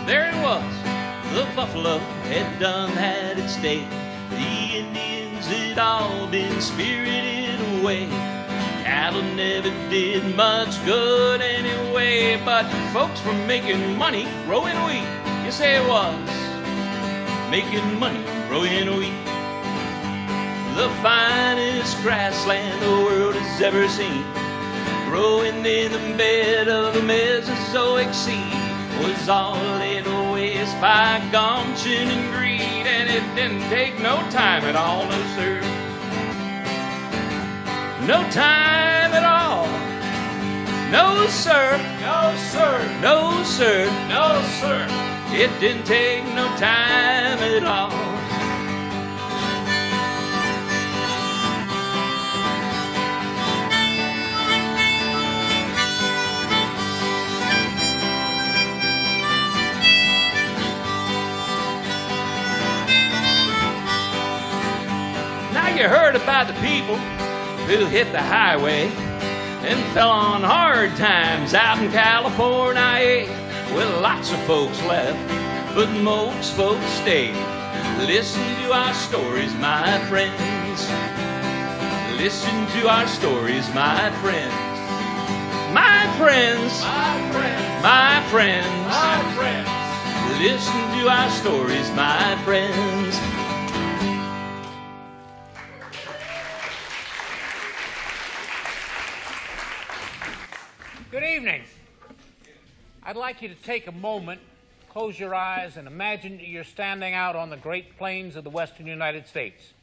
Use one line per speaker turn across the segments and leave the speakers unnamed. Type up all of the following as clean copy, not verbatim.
There it was. The buffalo had done had its day. The Indians had all been spirited away. Cattle never did much good anyway, but folks were making money growing wheat. You say it was making money growing wheat. The finest grassland the world has ever seen, growing in the bed of the Mesozoic Sea, was all laid waste by gumption and greed, and it didn't take no time at all, no sir. No time at all. No sir.
No sir.
No sir.
No sir.
It didn't take no time at all. Now you heard about the people who hit the highway and fell on hard times out in California. Well, lots of folks left, but most folks stayed. Listen to our stories, my friends. Listen to our stories, my friends. My friends.
My friends.
My friends.
My friends.
Listen to our stories, my friends.
Good evening. I'd like you to take a moment, close your eyes, and imagine you're standing out on the Great Plains of the western United States.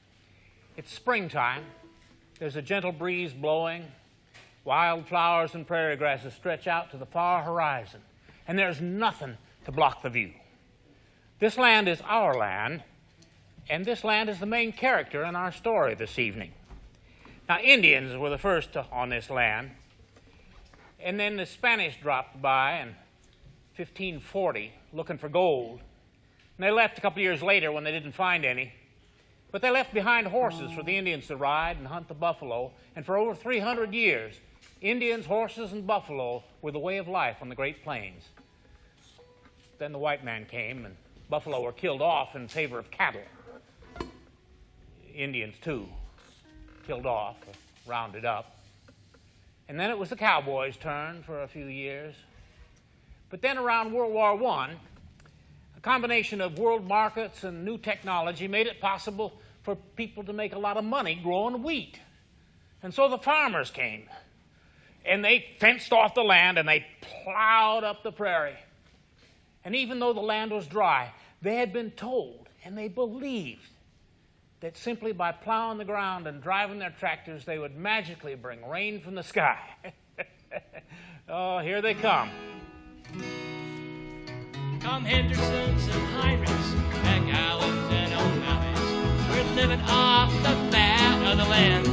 It's springtime. There's a gentle breeze blowing. Wild flowers and prairie grasses stretch out to the far horizon, and there's nothing to block the view. This land is our land, and this land is the main character in our story this evening. Now, Indians were the first on this land. And then the Spanish dropped by in 1540 looking for gold. And they left a couple years later when they didn't find any. But they left behind horses for the Indians to ride and hunt the buffalo. And for over 300 years, Indians, horses, and buffalo were the way of life on the Great Plains. Then the white man came, and buffalo were killed off in favor of cattle. Indians, too, killed off, rounded up. And then it was the cowboys' turn for a few years. But then around World War I, a combination of world markets and new technology made it possible for people to make a lot of money growing wheat. And so the farmers came, and they fenced off the land, and they plowed up the prairie. And even though the land was dry, they had been told, and they believed, that simply by plowing the ground and driving their tractors, they would magically bring rain from the sky. Oh, here they come.
Come Hendersons and Heinrichs and Gallons and O'Malley's. We're living off the fat of the land.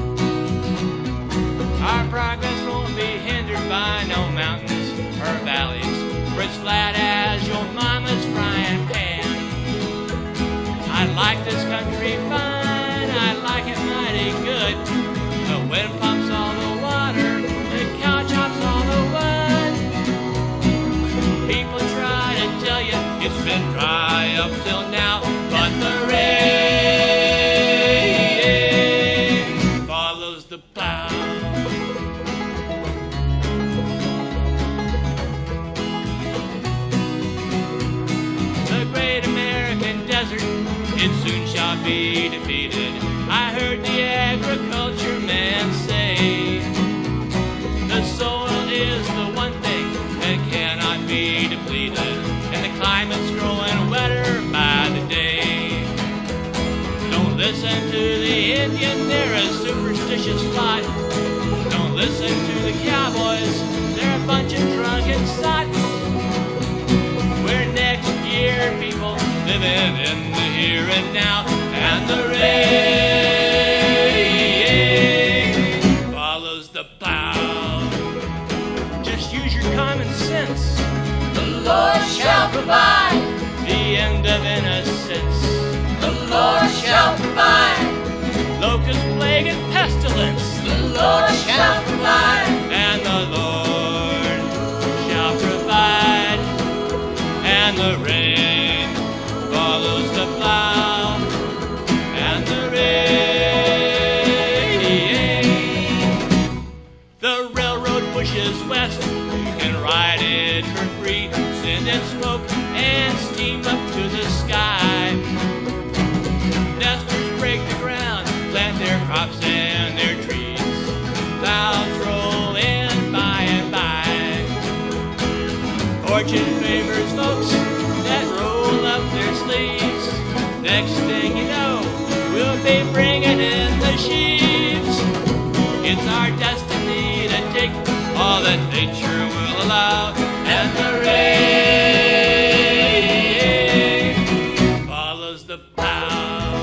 Our progress won't be hindered by no mountains or valleys, for it's flat as your mama's frying pan. I like this country fine, I like it mighty good. The wind pumps all the water, the cow chops all the wood. People try to tell you it's been dry up till now, but the rain follows the plow. The great American desert, it soon shall be defeated. I heard the agriculture man say, the soil is the one thing that cannot be depleted, and the climate's growing wetter by the day. Don't listen to the Indian, they're a superstitious lot. Don't listen to the cowboys, they're a bunch of drunken sots. We're next year people living in the here and now, and the rain follows the plow. Just use your common sense.
The Lord shall provide.
The end of innocence.
The Lord shall provide.
Locust, plague, and pestilence.
The Lord shall provide.
And the Lord shall provide. And the rain road pushes west, you can ride it for free. Send in smoke and steam up to the sky. Nesters break the ground, plant their crops and their trees. Clouds roll in by and by. Fortune favors folks that roll up their sleeves. Next thing you know, we'll be bringing in the sheaves. It's our destiny to take all that nature will allow, and the rain follows the plow.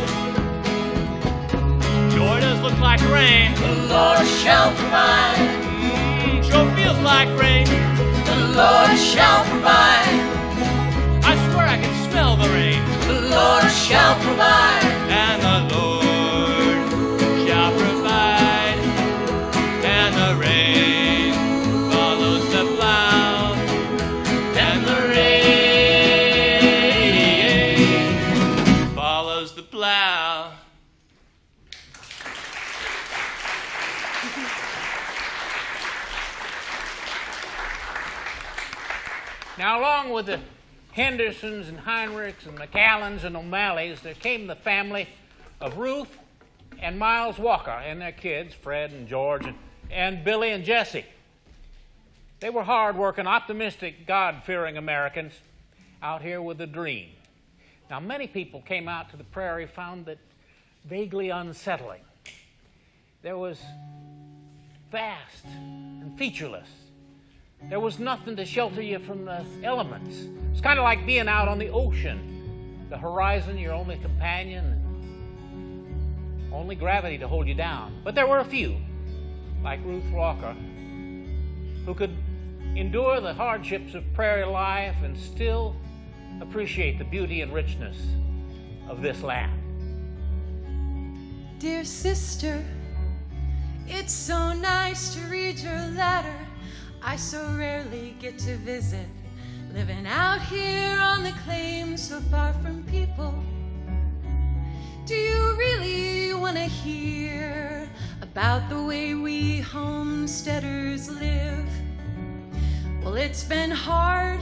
Sure does look like rain.
The Lord shall provide.
Sure feels like rain.
The Lord shall provide.
I swear I can smell the rain.
The Lord shall provide.
And the Lord shall provide. And the rain follows the plow. And the rain follows the plow.
Now, along with the Hendersons and Heinrichs and McAllens and O'Malleys, there came the family of Ruth and Miles Walker and their kids, Fred and George and Billy and Jesse. They were hard-working, optimistic, God-fearing Americans out here with a dream. Now, many people came out to the prairie, found that vaguely unsettling. There was vast and featureless. There was nothing to shelter you from the elements. It's kind of like being out on the ocean. The horizon, your only companion, only gravity to hold you down. But there were a few, like Ruth Walker, who could endure the hardships of prairie life and still appreciate the beauty and richness of this land.
Dear sister, it's so nice to read your letter. I so rarely get to visit, living out here on the claim so far from people. Do you really want to hear about the way we homesteaders live? Well, it's been hard,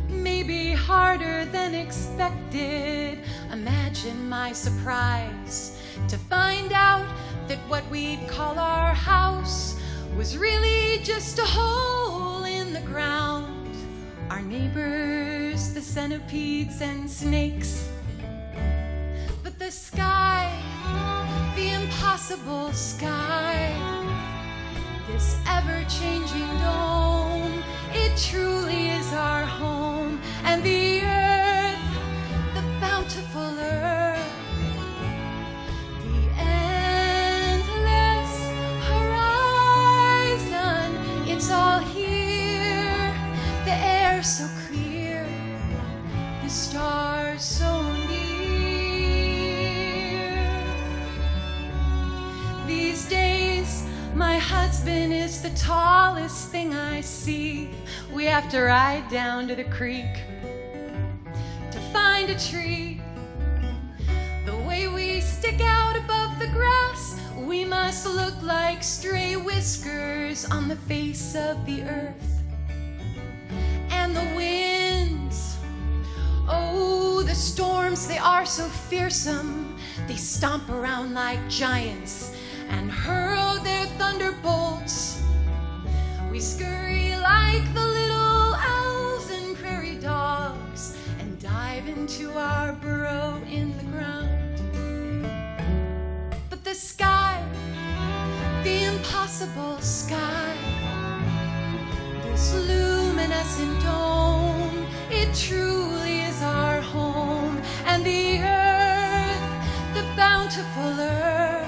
maybe harder than expected. Imagine my surprise to find out that what we'd call our house was really just a hole in the ground. Our neighbors, the centipedes and snakes. But the sky, the impossible sky, this ever-changing dome, it truly is our home. And the earth, the bountiful earth, the endless horizon, it's all here. The air so clear, the stars so near. These days, my husband is the tallest thing I see. We have to ride down to the creek to find a tree. The way we stick out above the grass, we must look like stray whiskers on the face of the earth. And the winds, oh, the storms, they are so fearsome. They stomp around like giants and hurl their thunderbolts. We scurry like the little owls and prairie dogs and dive into our burrow in the ground. But the sky, the impossible sky, this luminescent dome, it truly is our home. And the earth, the bountiful earth,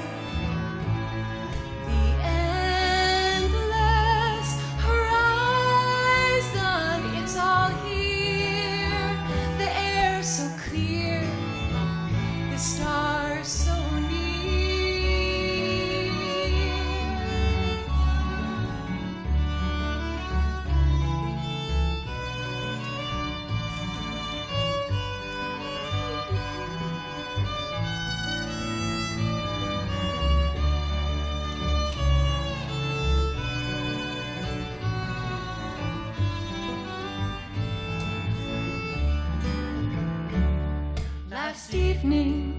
stars so near. evening.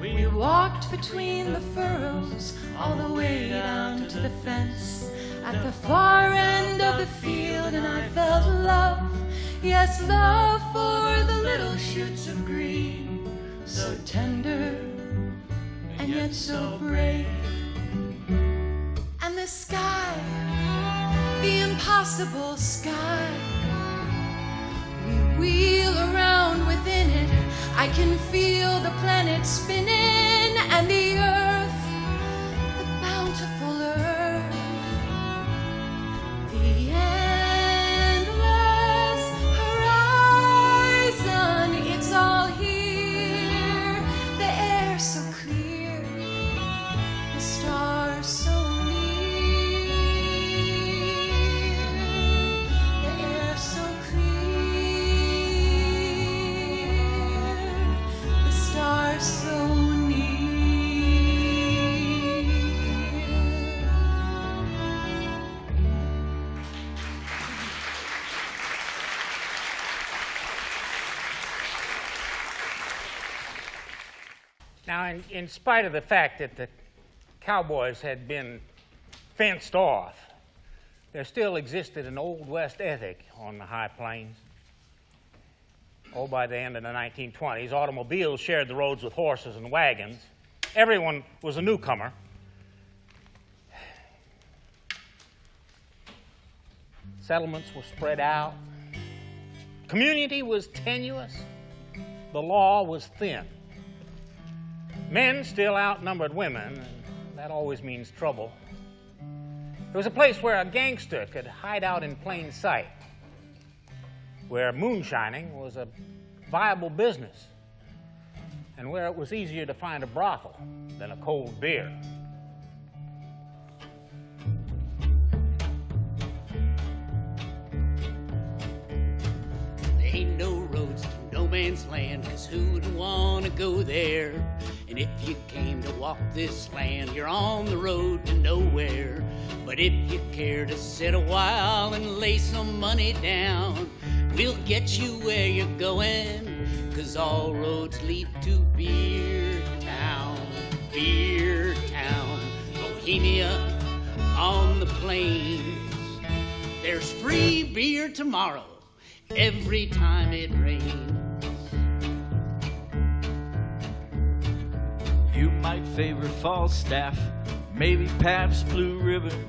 We walked between the furrows all the way down to the fence at the far end of the field, and I felt love, yes, love for the little shoots of green, so tender and yet so brave. And the sky, the impossible sky, we wheel around within it. I can feel the planet spinning, and the earth, the bountiful earth, the endless horizon. It's all here, the air so clear, the stars so
Now, in spite of the fact that the cowboys had been fenced off, there still existed an Old West ethic on the high plains. Oh, by the end of the 1920s, automobiles shared the roads with horses and wagons. Everyone was a newcomer. Settlements were spread out. Community was tenuous. The law was thin. Men still outnumbered women, and that always means trouble. There was a place where a gangster could hide out in plain sight, where moonshining was a viable business, and where it was easier to find a brothel than a cold beer.
There ain't no roads to no man's land, 'cause who would want to go there? And if you came to walk this land, you're on the road to nowhere. But if you care to sit a while and lay some money down, we'll get you where you're going, 'cause all roads lead to Beer Town. Beer Town, Bohemia on the plains. There's free beer tomorrow every time it rains.
You might favor Falstaff, maybe Pabst Blue Ribbon,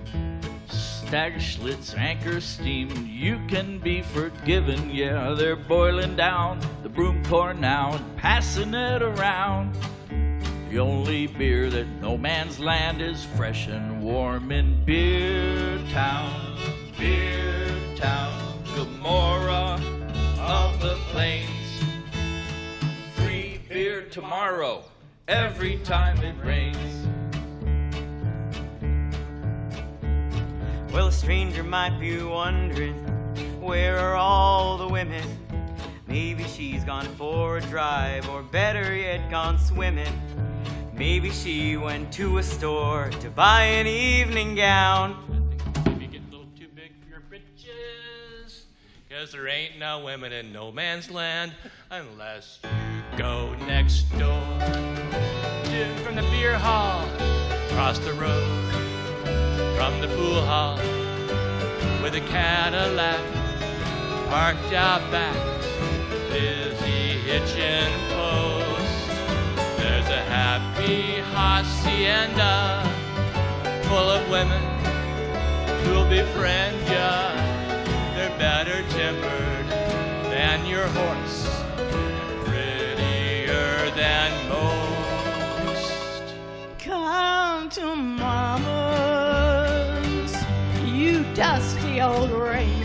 Stagger Schlitz, Anchor Steam. You can be forgiven, yeah, they're boiling down the broom corn now and passing it around. The only beer that no man's land is fresh and warm in Beer Town. Beer Town, Gomorrah of the plains. Free beer tomorrow every time it rains.
Well, a stranger might be wondering, where are all the women? Maybe she's gone for a drive, or better yet, gone swimming. Maybe she went to a store to buy an evening gown.
You get a little too big for your britches, 'cause there ain't no women in no man's land unless you go next door. From the beer hall, across the road, from the pool hall, with a Cadillac parked out back, busy hitching posts. There's a happy hacienda full of women who'll befriend ya. They're better tempered than your horse, prettier than most.
Come to Mama's, you dusty old ranger.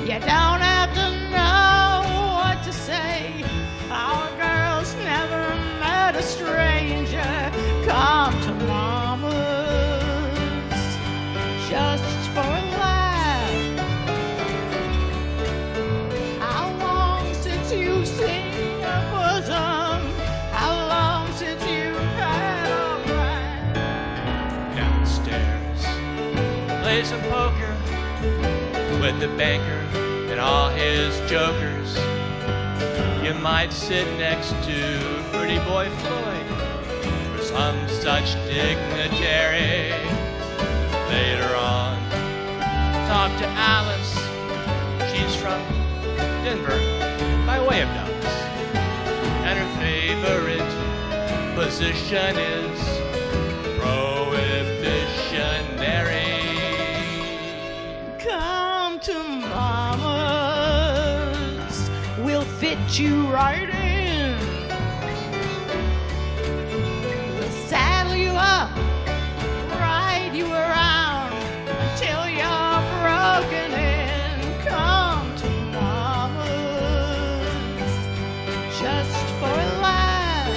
You don't have to know what to say. Our girls never met a stranger. Come to Mama's, just for a laugh. How long since you've seen your bosom? How long since you've had a ride?
Downstairs, play some poker with the banker
and all his jokers. You might sit next to Pretty Boy Floyd or some such dignitary. Later on, talk to Alice. She's from Denver, by way of Dallas, and her favorite position is prohibitionary.
Come to Mama's, we'll fit you right in. We'll saddle you up, ride you around until you're broken in. Come to Mama's, just for a laugh.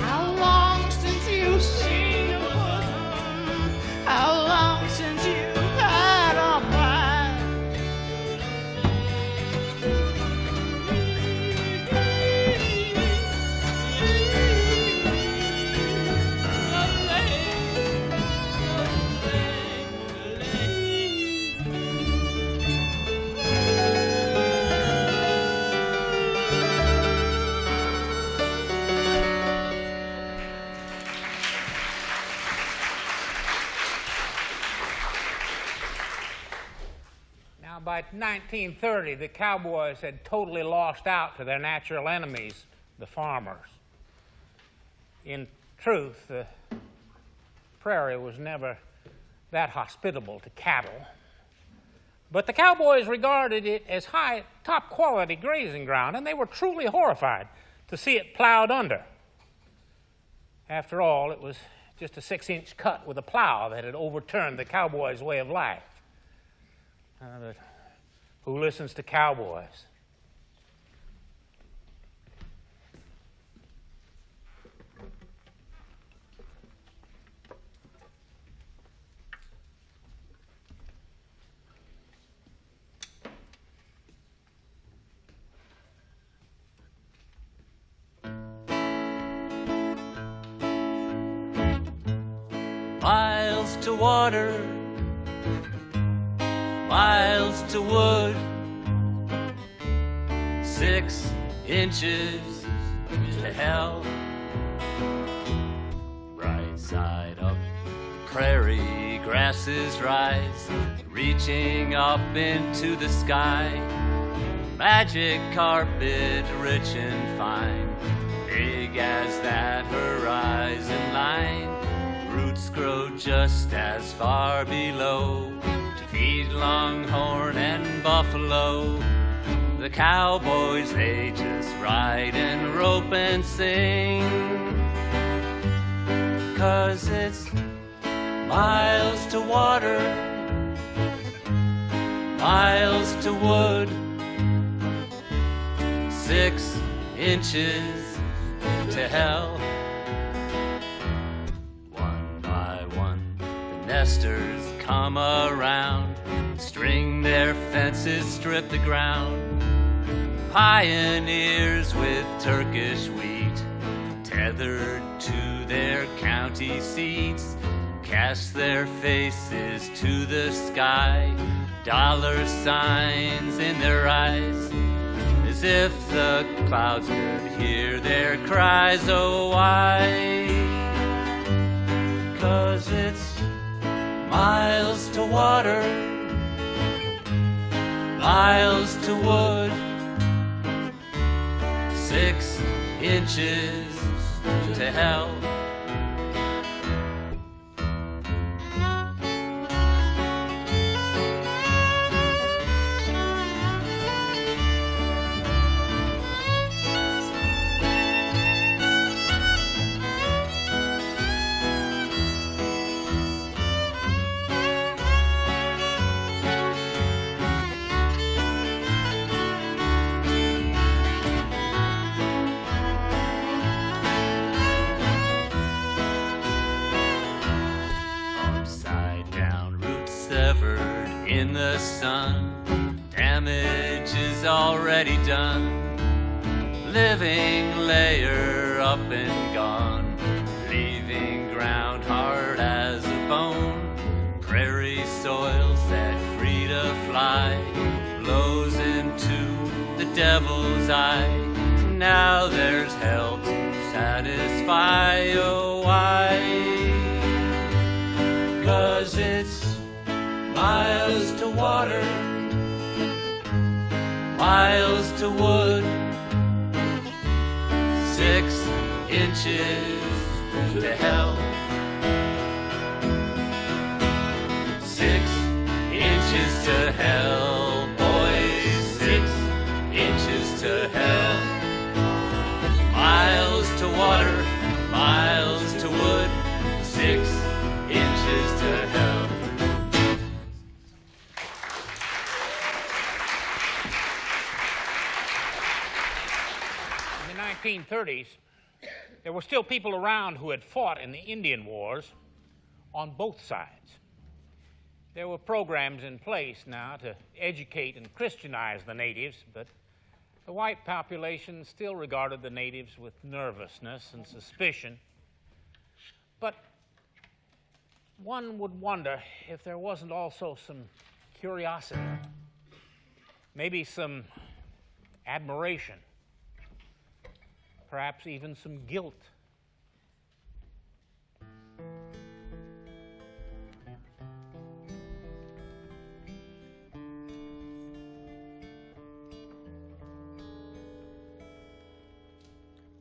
How long since you've seen your bosom? How long since you've had a bath?
Now, by 1930, the cowboys had totally lost out to their natural enemies, the farmers. In truth, the prairie was never that hospitable to cattle. But the cowboys regarded it as high, top-quality grazing ground, and they were truly horrified to see it plowed under. After all, it was just a 6-inch cut with a plow that had overturned the cowboys' way of life. But who listens to cowboys?
Miles to water, miles to wood, 6 inches to hell. Right side up, prairie grasses rise, reaching up into the sky. Magic carpet, rich and fine, big as that horizon line. Roots grow just as far below to feed longhorn and buffalo. The cowboys, they just ride and rope and sing, 'cause it's miles to water, miles to wood, 6 inches to hell. Nesters come around, string their fences, strip the ground. Pioneers with Turkish wheat, tethered to their county seats, cast their faces to the sky, dollar signs in their eyes, as if the clouds could hear their cries. Oh, why? 'Cause it's miles to water, miles to wood, 6 inches to hell. In the sun, damage is already done. Living layer up and gone, leaving ground hard as a bone. Prairie soil set free to inside. Now there's hell to satisfy. Oh, why? 'Cause it's miles to water, miles to wood, 6 inches to hell, 6 inches to hell, boys, 6 inches to hell. Miles to water, miles to wood, 6 inches to hell.
In the 1930s, there were still people around who had fought in the Indian Wars on both sides. There were programs in place now to educate and Christianize the natives, but the white population still regarded the natives with nervousness and suspicion. But one would wonder if there wasn't also some curiosity, maybe some admiration, perhaps even some guilt.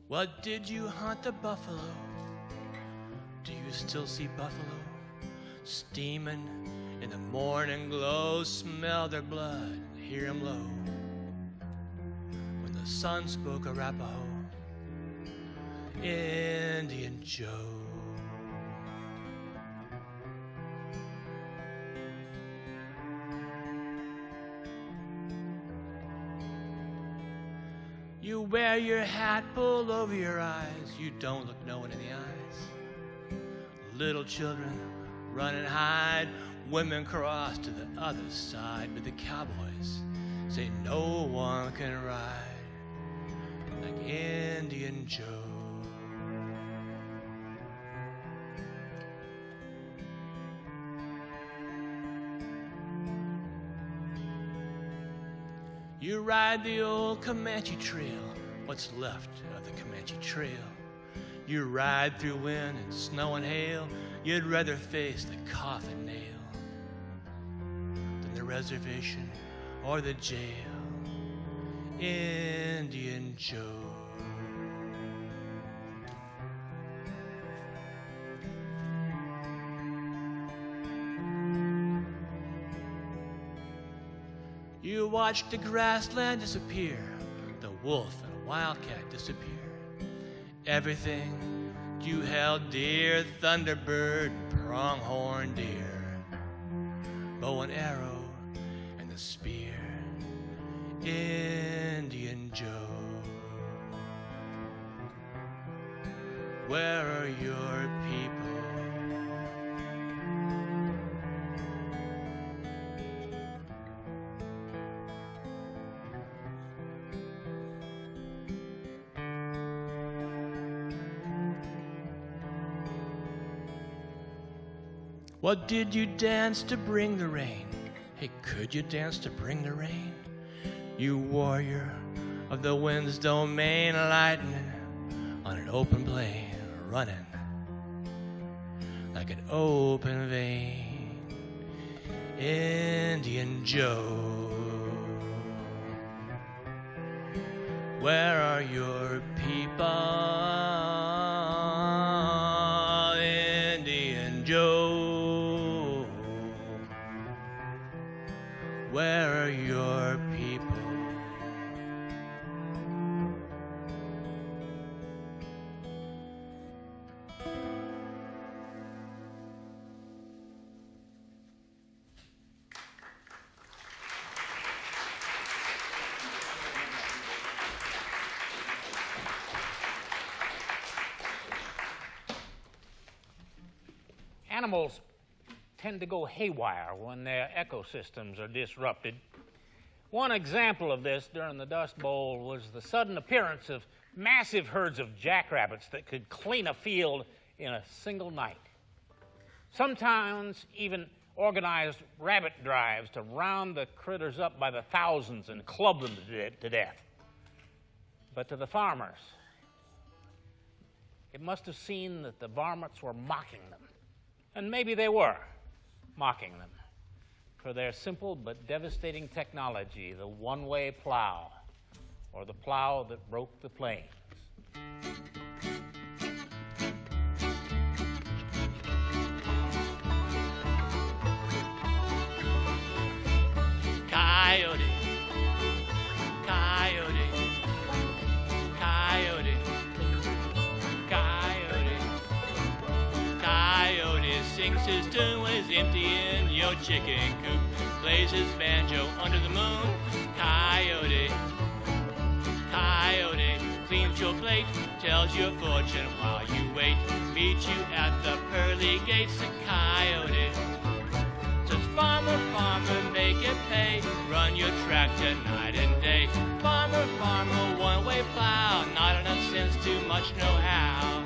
What did you hunt the buffalo? Do you still see buffalo steaming in the morning glow? Smell their blood, hear 'em low. When the sun spoke Arapaho, Indian Joe. You wear your hat pulled over your eyes. You don't look no one in the eyes. Little children run and hide. Women cross to the other side. But the cowboys say no one can ride like Indian Joe. You ride the old Comanche Trail, what's left of the Comanche Trail. You ride through wind and snow and hail. You'd rather face the coffin nail than the reservation or the jail. Indian Joe. You watched the grassland disappear, the wolf and a wildcat disappear. Everything you held dear, thunderbird, pronghorn deer, bow and arrow and the spear, Indian Joe. Where are your people? What did you dance to bring the rain? Hey, could you dance to bring the rain? You warrior of the wind's domain, lightning on an open plain, running like an open vein. Indian Joe, where are your people? Indian Joe. Where are your people?
Animals tend to go haywire when their ecosystems are disrupted. One example of this during the Dust Bowl was the sudden appearance of massive herds of jackrabbits that could clean a field in a single night. Some towns even organized rabbit drives to round the critters up by the thousands and club them to death. But to the farmers, it must have seemed that the varmints were mocking them. And maybe they were mocking them for their simple but devastating technology, the one-way plow, or the plow that broke the plains.
Coyote, coyote, coyote, coyote, coyote sings his tune when he's emptying your chicken coop. Plays his banjo under the moon. Coyote, coyote, cleans your plate, tells your fortune while you wait. Meets you at the pearly gates. A coyote says, farmer, farmer, make it pay. Run your tractor night and day. Farmer, farmer, one-way plow. Not enough sense, too much know-how.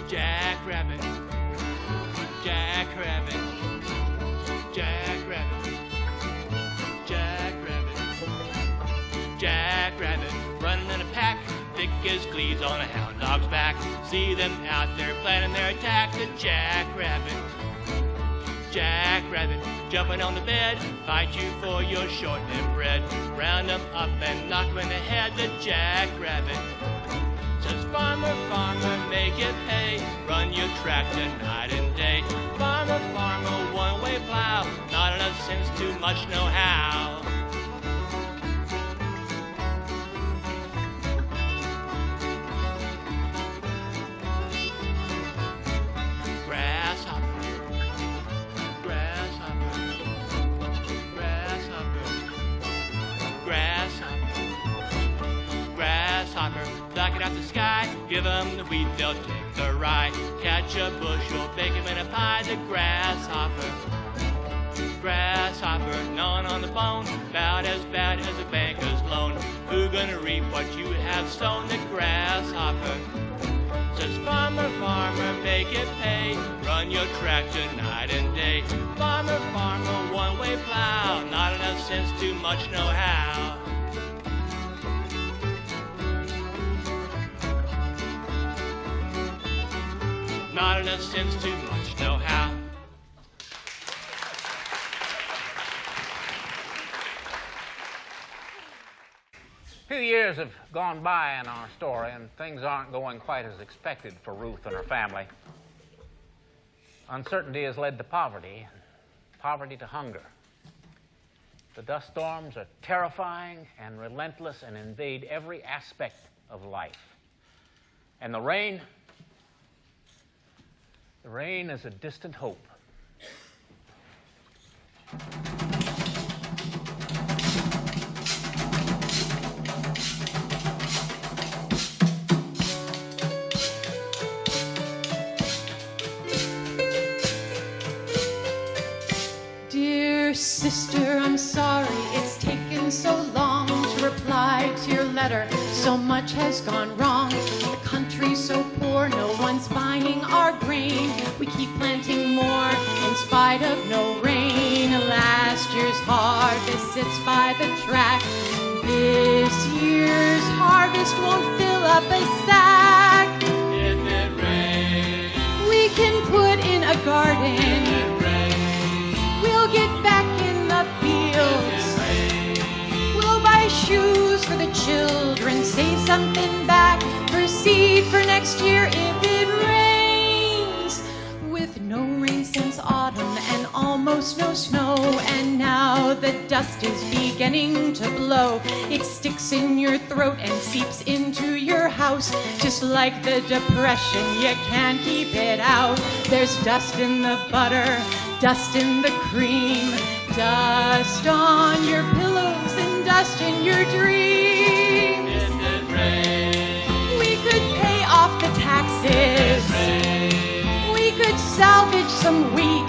Jackrabbit, jackrabbit, jackrabbit, jackrabbit, jackrabbit, running in a pack, thick as fleas on a hound dog's back. See them out there planning their attack. The jackrabbit, jackrabbit, jumping on the bed, fight you for your short-lived bread. Round them up and knock them in the head. The jackrabbit says, farmer, farmer, make it pay. Run your tractor night and day. Farmer, farmer, one-way plow. Not enough sense, too much know-how. Grasshopper, grasshopper, grasshopper, grasshopper, grasshopper. Pluck it out the sky, give them the wheat, they'll take the rye. Catch a bushel, bake him in a pie. The grasshopper, grasshopper, gnawing on the bone, about as bad as a banker's loan. Who gonna reap what you have sown? The grasshopper says, farmer, farmer, make it pay. Run your tractor night and day. Farmer, farmer, one-way plow. Not enough sense, too much know-how. Not enough sense, too much know-how.
A few years have gone by in our story, and things aren't going quite as expected for Ruth and her family. Uncertainty has led to poverty, and poverty to hunger. The dust storms are terrifying and relentless and invade every aspect of life. And the rain is a distant hope.
Dear sister, I'm sorry it's taken so long to reply to your letter. So much has gone wrong. The country's so poor, no one's buying our grain. We keep planting more in spite of no rain. Last year's harvest sits by the track. This year's harvest won't fill up a sack.
If it rains,
We can put in a garden.
if it rains,
We'll get back in the fields. We'll buy shoes for the children, save something back for seed for next year if it rains. With no rain since autumn and almost no snow, and now the dust is beginning to blow. It sticks in your throat and seeps into your house. Just like the depression, you can't keep it out. There's dust in the butter, dust in the cream, dust on your pillows and dust in your dreams.
if it rains,
We could pay off the taxes. We could salvage some wheat.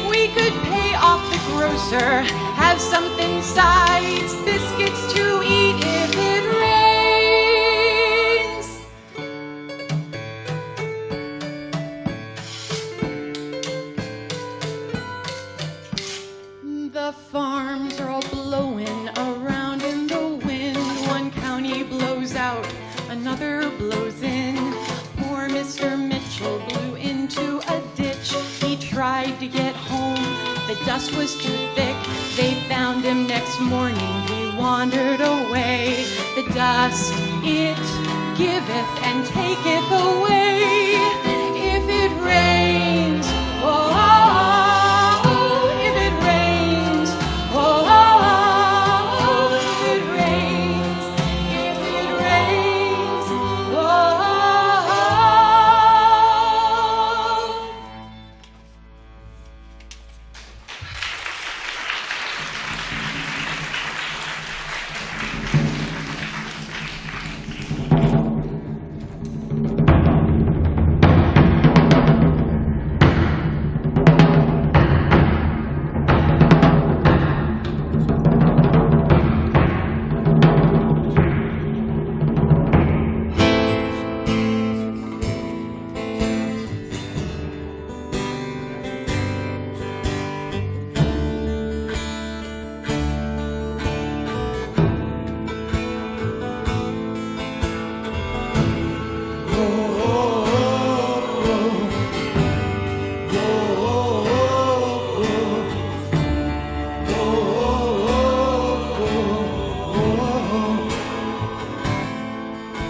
We could pay off the grocer, have something sides biscuits to eat if it rains. arms are all blowing around in the wind. One county blows out, another blows in. Poor Mr. Mitchell blew into a ditch. He tried to get home, the dust was too thick. They found him next morning, he wandered away. The dust, it giveth and taketh away. If it rains, oh, if it rains, oh, if it rains, if it rains, oh.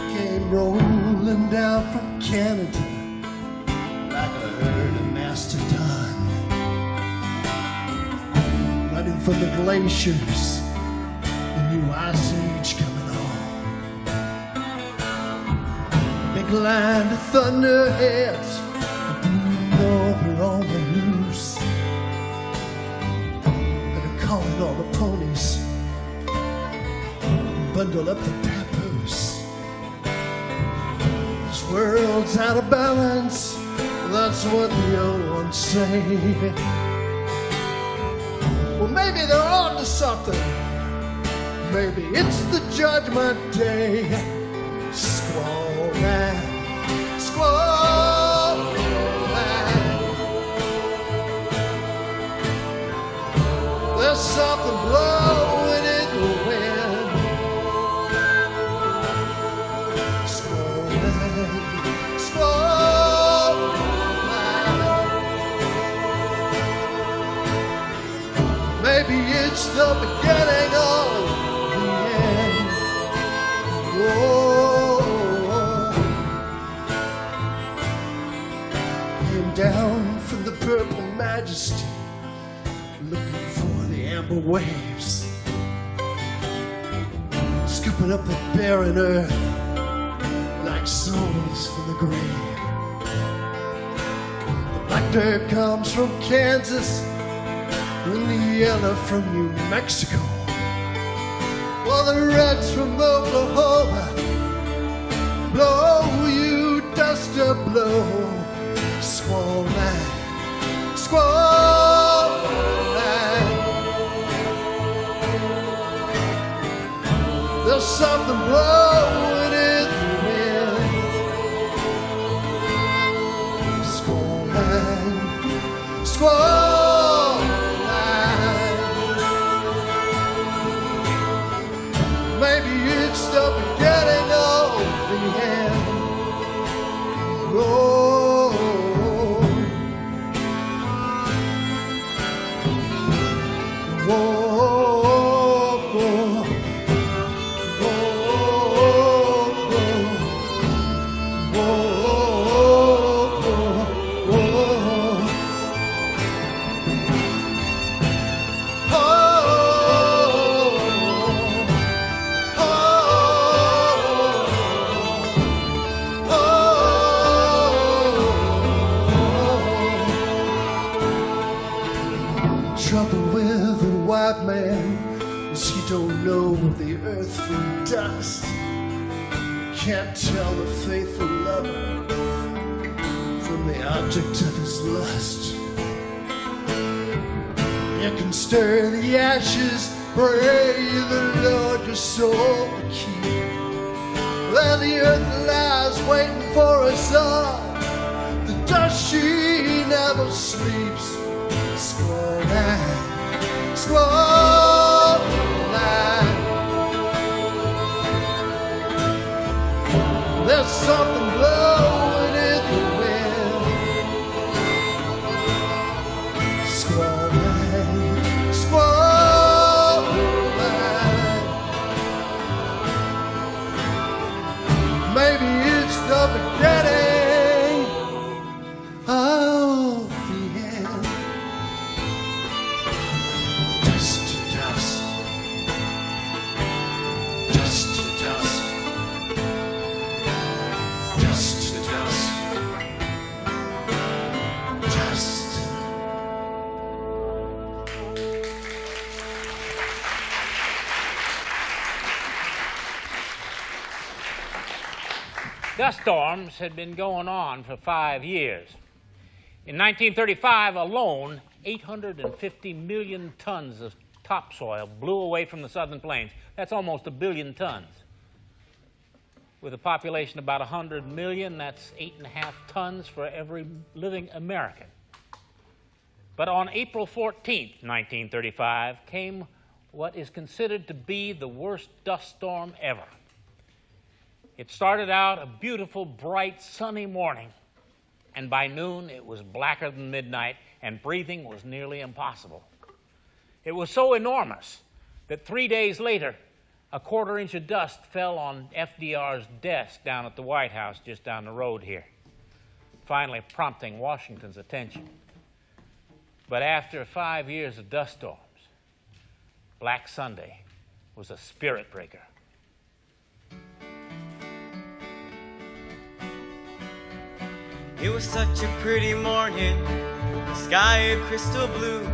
Came rolling down from Canada like a herd of mastodon, running from the glaciers, the new ice age coming on. Big line of thunderheads, the blue north are on the loose. They're calling all the ponies, bundle up the papoose. This world's out of balance, that's what the old ones say. Well, maybe they're on to something. Maybe it's the judgment day. Squall man, squall man. There's something blowing in the wind. Squall man, squall man. Maybe it's the beginning of the end. Whoa. Came down from the purple majesty, looking for the amber waves, scooping up the barren earth like souls from the grave. The black dirt comes from Kansas, and the yellow from New Mexico. Well, the red's from Oklahoma. Blow, you duster, blow. Squall man, squall man. There's something blowing in the wind. Squall man, squall man. Maybe it's the beginning of the end. Oh. Trouble with the white man is he don't know the earth from dust. Can't tell the faithful lover from the object of his lust. You can stir the ashes, pray the Lord your soul to keep. Then the earth lies waiting for us all. The dust she never sleeps. Squall man, squall.
Dust storms had been going on for 5 years. In 1935 alone, 850 million tons of topsoil blew away from the southern plains. That's almost 1 billion tons. With a population of about 100 million, that's 8.5 tons for every living American. But on April 14th, 1935, came what is considered to be the worst dust storm ever. It started out a beautiful, bright, sunny morning, and by noon it was blacker than midnight, and breathing was nearly impossible. It was so enormous that 3 days later, a 1/4 inch of dust fell on FDR's desk down at the White House just down the road here, finally prompting Washington's attention. But after 5 years of dust storms, Black Sunday was a spirit breaker.
It was such a pretty morning, the sky a crystal blue,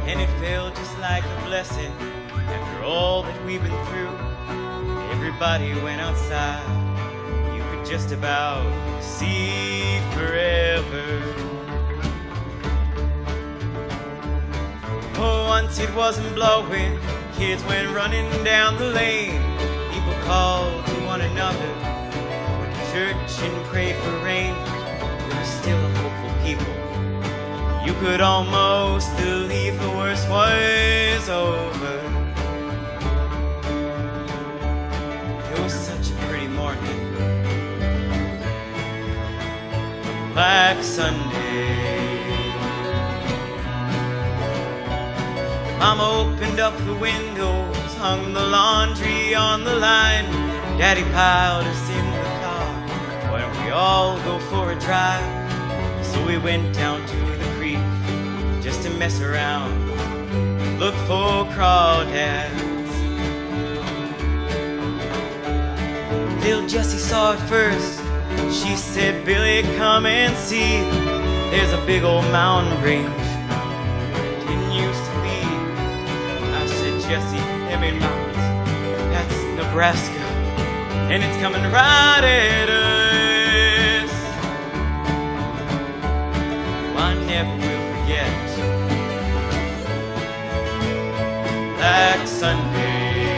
and it felt just like a blessing after all that we've been through. Everybody went outside, you could just about see forever. Oh, once it wasn't blowing, kids went running down the lane. People called to one another, went to church and prayed for rain. We were still a hopeful people. You could almost believe the worst was over. It was such a pretty morning, Black Sunday. Mama opened up the windows, hung the laundry on the line. Daddy piled us in the car, why don't we all go for a drive? So we went down to the creek just to mess around, look for crawdads. Little Jessie saw it first. She said, Billy, come and see. There's a big old mountain range. Didn't used to be. I said, Jessie, them ain't mountains. That's Nebraska. And it's coming right at us. I never will forget Black Sunday.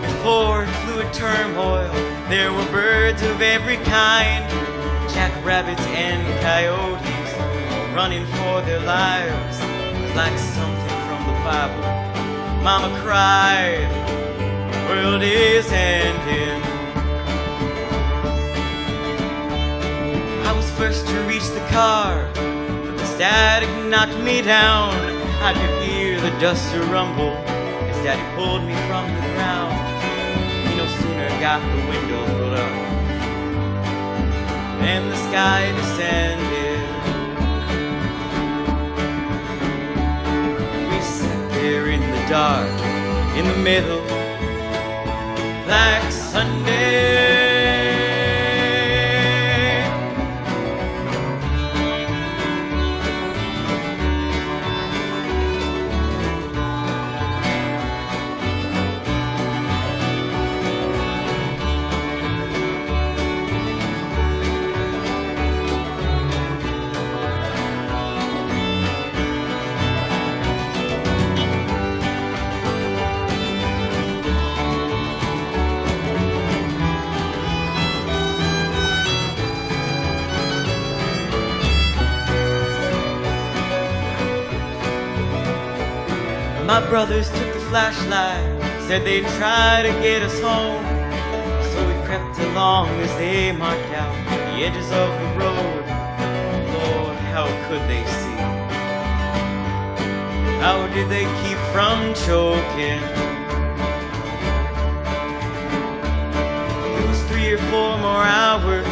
Before fluid turmoil, there were birds of every kind, jackrabbits and coyotes running for their lives. It was like something from the Bible. Mama cried, the world is ending. I was first to reach the car, but the static knocked me down. I could hear the dust rumble as Daddy pulled me from the ground. He no sooner got the window rolled up than the sky descended. We sat there in the dark, in the middle, Black Sunday. My brothers took the flashlight, said they'd try to get us home. So we crept along as they marked out the edges of the road. Lord, how could they see? How did they keep from choking? It was 3 or 4 more hours.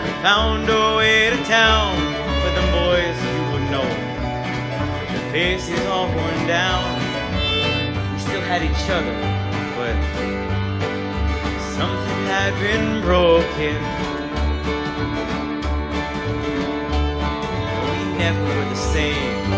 We found our way to town, but them boys you would know, their faces all worn down. Still had each other, but something had been broken. We never were the same.